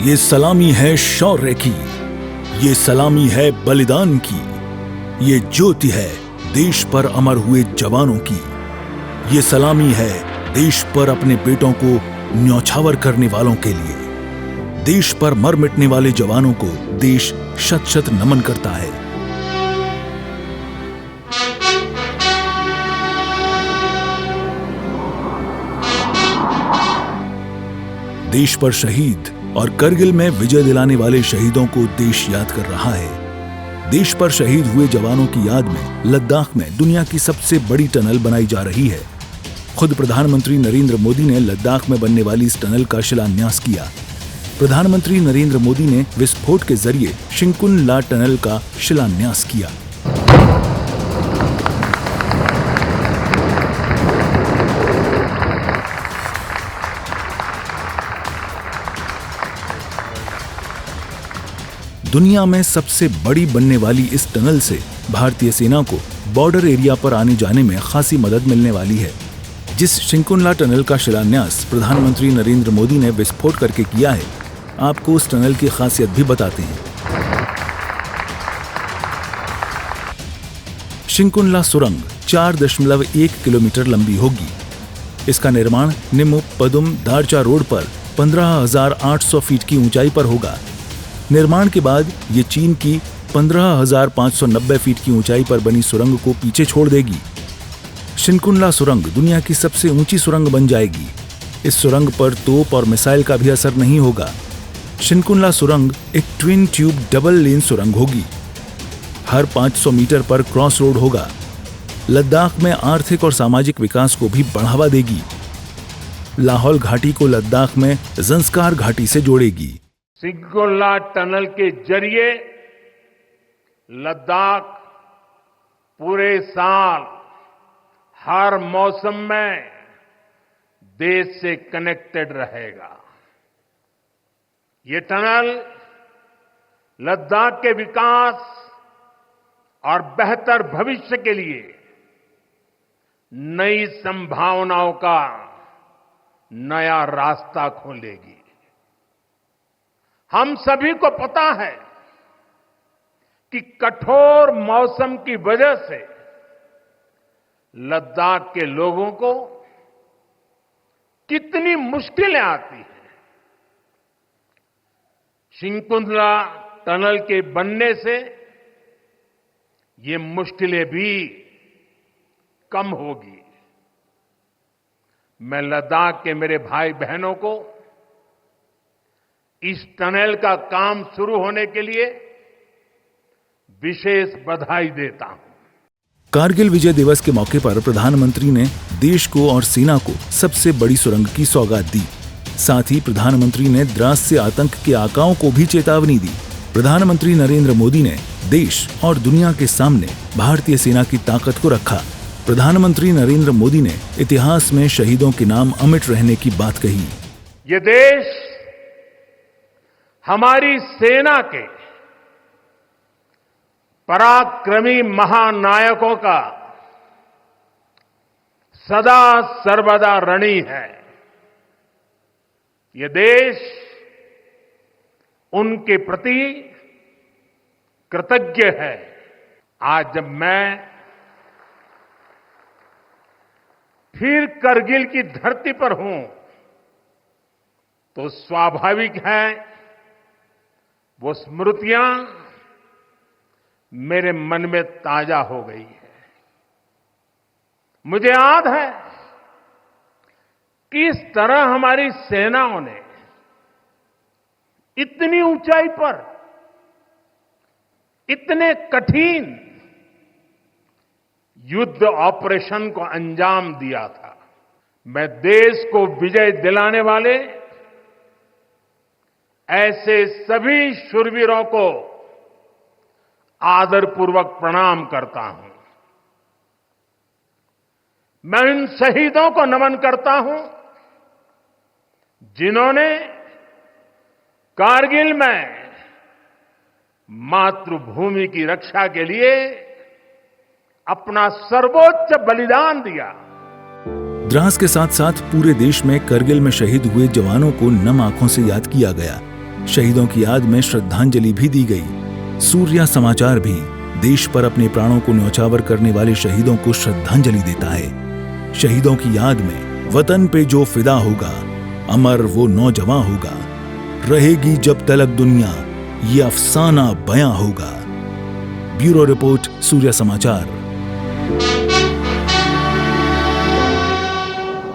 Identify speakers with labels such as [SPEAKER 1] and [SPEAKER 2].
[SPEAKER 1] ये सलामी है शौर्य की, ये सलामी है बलिदान की, ये ज्योति है देश पर अमर हुए जवानों की। ये सलामी है देश पर अपने बेटों को न्यौछावर करने वालों के लिए। देश पर मर मिटने वाले जवानों को देश शत शत नमन करता है। देश पर शहीद और करगिल में विजय दिलाने वाले शहीदों को देश याद कर रहा है। देश पर शहीद हुए जवानों की याद में लद्दाख में दुनिया की सबसे बड़ी टनल बनाई जा रही है। खुद प्रधानमंत्री नरेंद्र मोदी ने लद्दाख में बनने वाली इस टनल का शिलान्यास किया। प्रधानमंत्री नरेंद्र मोदी ने विस्फोट के जरिए शिंकुन ला टनल का शिलान्यास किया। दुनिया में सबसे बड़ी बनने वाली इस टनल से भारतीय सेना को बॉर्डर एरिया पर आने जाने में खासी मदद मिलने वाली है। जिस शिंकुनला टनल का शिलान्यास प्रधानमंत्री नरेंद्र मोदी ने विस्फोट करके किया है, आपको उस टनल की खासियत भी बताते हैं। शिंकुनला सुरंग 4.1 किलोमीटर लंबी होगी। इसका निर्माण निमु पदुम दारचा रोड पर 15,800 फीट की ऊंचाई पर होगा। निर्माण के बाद ये चीन की 15,590 फीट की ऊंचाई पर बनी सुरंग को पीछे छोड़ देगी। शिंकुनला सुरंग दुनिया की सबसे ऊंची सुरंग बन जाएगी। इस सुरंग पर तोप और मिसाइल का भी असर नहीं होगा। शिंकुनला सुरंग एक ट्विन ट्यूब डबल लेन सुरंग होगी। हर 500 मीटर पर क्रॉस रोड होगा। लद्दाख में आर्थिक और सामाजिक विकास को भी बढ़ावा देगी। लाहौल घाटी को लद्दाख में ज़ंस्कार घाटी से जोड़ेगी।
[SPEAKER 2] शिंकुनला टनल के जरिए लद्दाख पूरे साल हर मौसम में देश से कनेक्टेड रहेगा। ये टनल लद्दाख के विकास और बेहतर भविष्य के लिए नई संभावनाओं का नया रास्ता खोलेगी। हम सभी को पता है कि कठोर मौसम की वजह से लद्दाख के लोगों को कितनी मुश्किलें आती हैं। शिंकुनला टनल के बनने से ये मुश्किलें भी कम होगी। मैं लद्दाख के मेरे भाई बहनों को इस टनल का काम शुरू होने के लिए विशेष बधाई देता हूं।
[SPEAKER 1] कारगिल विजय दिवस के मौके पर प्रधानमंत्री ने देश को और सेना को सबसे बड़ी सुरंग की सौगात दी। साथ ही प्रधानमंत्री ने द्रास से आतंक के आकाओं को भी चेतावनी दी। प्रधानमंत्री नरेंद्र मोदी ने देश और दुनिया के सामने भारतीय सेना की ताकत को रखा। प्रधानमंत्री नरेंद्र मोदी ने इतिहास में शहीदों के नाम अमिट रहने की बात कही।
[SPEAKER 2] ये देश हमारी सेना के पराक्रमी महानायकों का सदा सर्वदा ऋणी है। ये देश उनके प्रति कृतज्ञ है। आज जब मैं फिर करगिल की धरती पर हूं तो स्वाभाविक है वो स्मृतियां मेरे मन में ताजा हो गई है। मुझे याद है किस तरह हमारी सेनाओं ने इतनी ऊंचाई पर इतने कठिन युद्ध ऑपरेशन को अंजाम दिया था। मैं देश को विजय दिलाने वाले ऐसे सभी शूरवीरों को आदरपूर्वक प्रणाम करता हूं। मैं उन शहीदों को नमन करता हूं जिन्होंने कारगिल में मातृभूमि की रक्षा के लिए अपना सर्वोच्च बलिदान दिया।
[SPEAKER 1] द्रास के साथ साथ पूरे देश में करगिल में शहीद हुए जवानों को नम आंखों से याद किया गया। शहीदों की याद में श्रद्धांजलि भी दी गई। सूर्या समाचार भी देश पर अपने प्राणों को न्यौछावर करने वाले शहीदों को श्रद्धांजलि देता है। शहीदों की याद में वतन पे जो फिदा होगा, अमर वो नौजवान होगा, रहेगी जब तलक दुनिया, ये अफसाना बयां होगा। ब्यूरो रिपोर्ट, सूर्या समाचार।